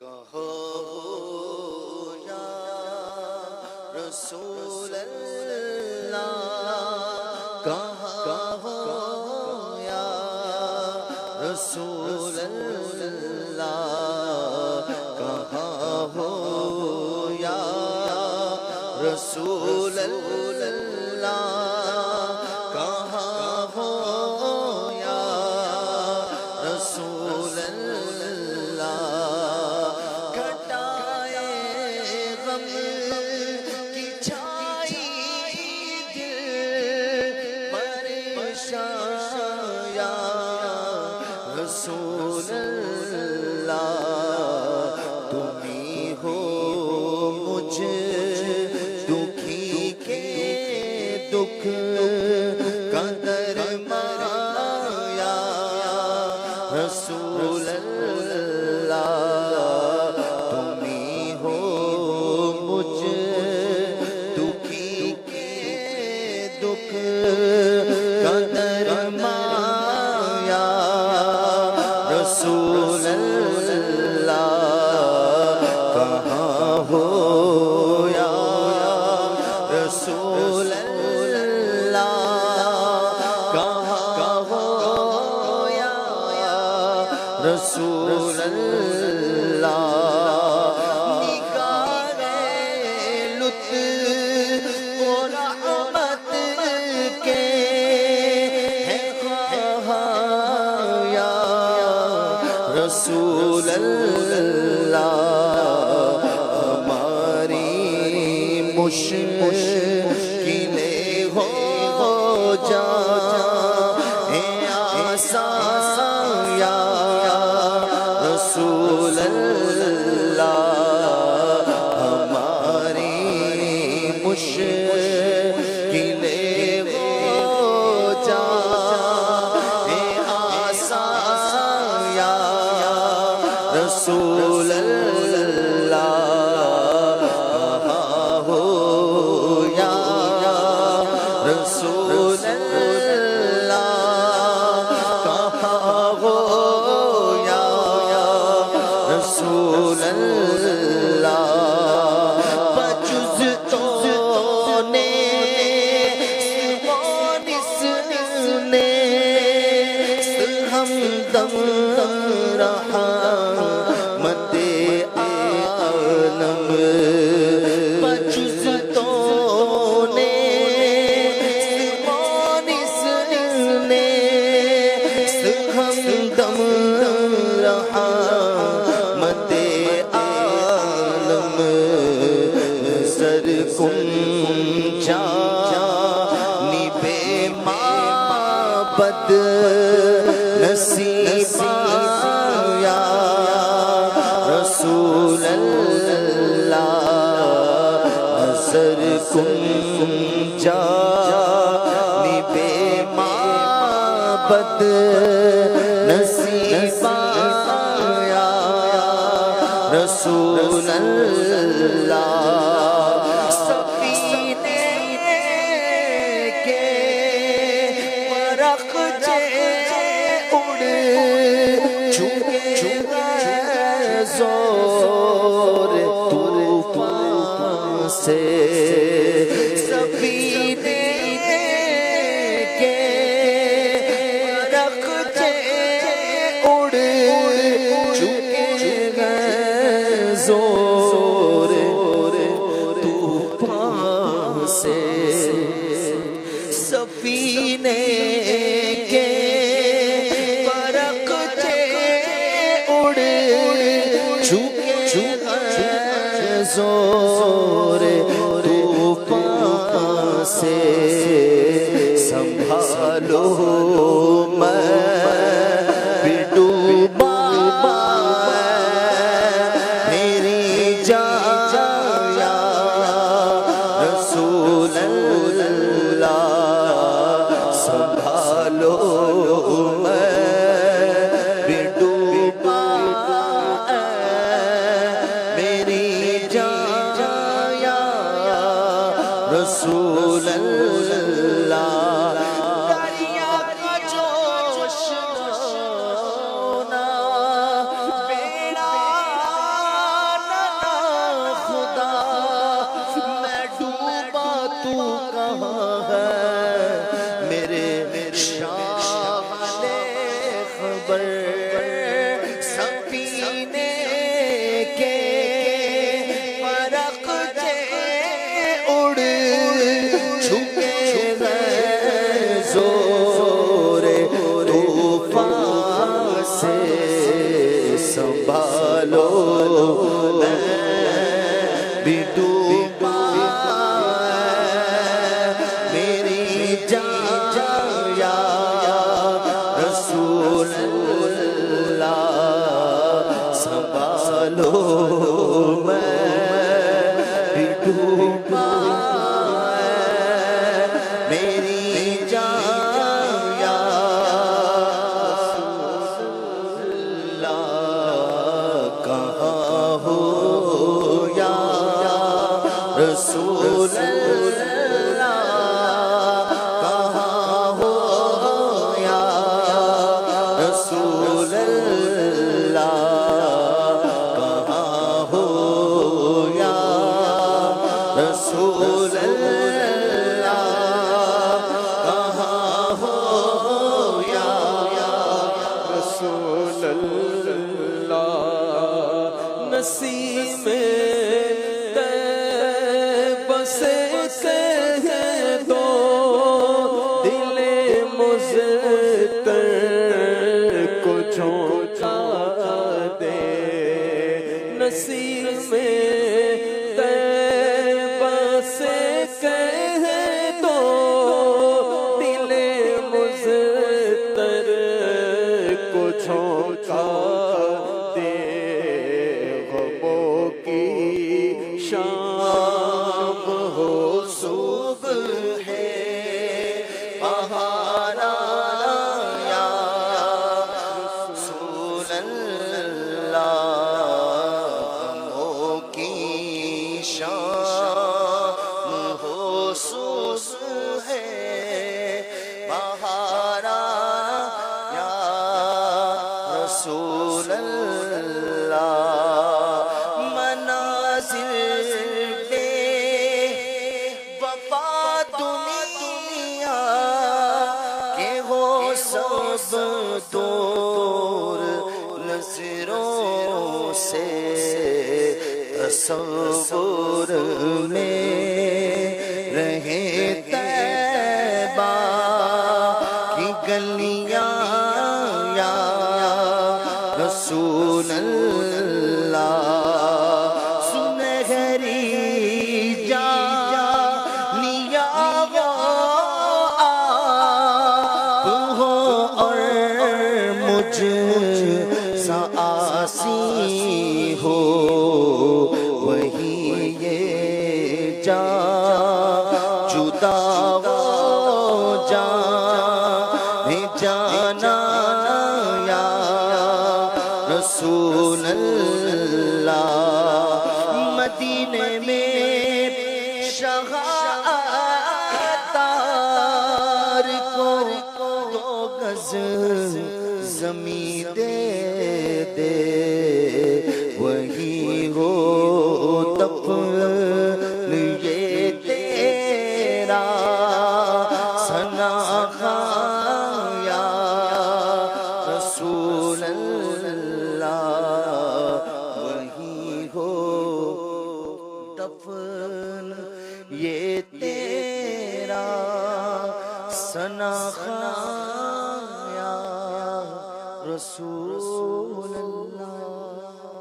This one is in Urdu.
کہو یا رسول اللہ، کہو یا رسول اللہ، کہو یا رسول اللہ، کہو یا رسول اللہ، گھٹائے غم کی چھائی دل پریشان یا رسول اللہ، تمہیں ہو مجھ دکھی کے دکھ کا درمایا رسول اللہ، تمہیں ہو مجھ دکھی کے دکھ کا درمایا رسول اللہ، کہاں ہو یا رسول اللہ، کہاں ہو یا رسول اللہ، نگاہ لطف و رحمت کے ہے خواہاں یا رسول اللہ، ہماری مشکلیں ہو جائیں آسان یا رسول اللہ، ہماری مشکلیں ہو جائیں آسان یا رسول اللہ، کہاں ہو یا رسول اللہ، کہاں ہو یا رسول اللہ، بجز تو نے مونس نے ہمدم رحمت عالم، بجز تو نے مونس نے ہمدم رحمت عالم، نظر کن جانب معبد نصیبا یا رسول اللہ، نظر کن جانب معبد نصیبا یا رسول اللہ، سفینے کے مرخچے اڑ چکے ہیں زور طوفان سے، سفینے کے مرخچے اڑ چکے ہیں زور طوفان سے، سفینے کے مرخچے اڑ چکے ہیں زور طوفان سے، سنبھالو میں بھی ڈوبا میری جان یا رسول اللہ، سنبھالو میں بھی ڈوبا میری جان یا رسول اللہ، دریا کا جوش ہونا بیڑا رسول اللہ کہاں ہو یا رسول اللہ کہاں ہو یا رسول اللہ کہاں ہو یا رسول اللہ نسیم طیبہ سے کہہ دو دل مزتر کو جھونکا دے نسیم طیبہ سے کہہ دو دل مزتر کو جھونکا دے غموں کی شام ہو صبح ہے بہارا یا رسول اللہ غموں کی شام ہو صبح ہے بہارا یا رسول اللہ منازل بے وفا دنیا کے ہو سب دور نظروں سے تصور میں رہے طیبہ کی گلیاں یا رسول اللہ سنہری جانیاں آپ ہو اور مجھ سا آسی ہو وہی یہ جان جدا ہو جان جانا یا رسول اللہ مدینے میں شہادار کو دو گز زمین دے دے وہی ہو دفن یہ تیرا ثنا خواہ یا رسول اللہ وہی ہو دفن یہ تیرا ثنا خواہ یا رسول اللہ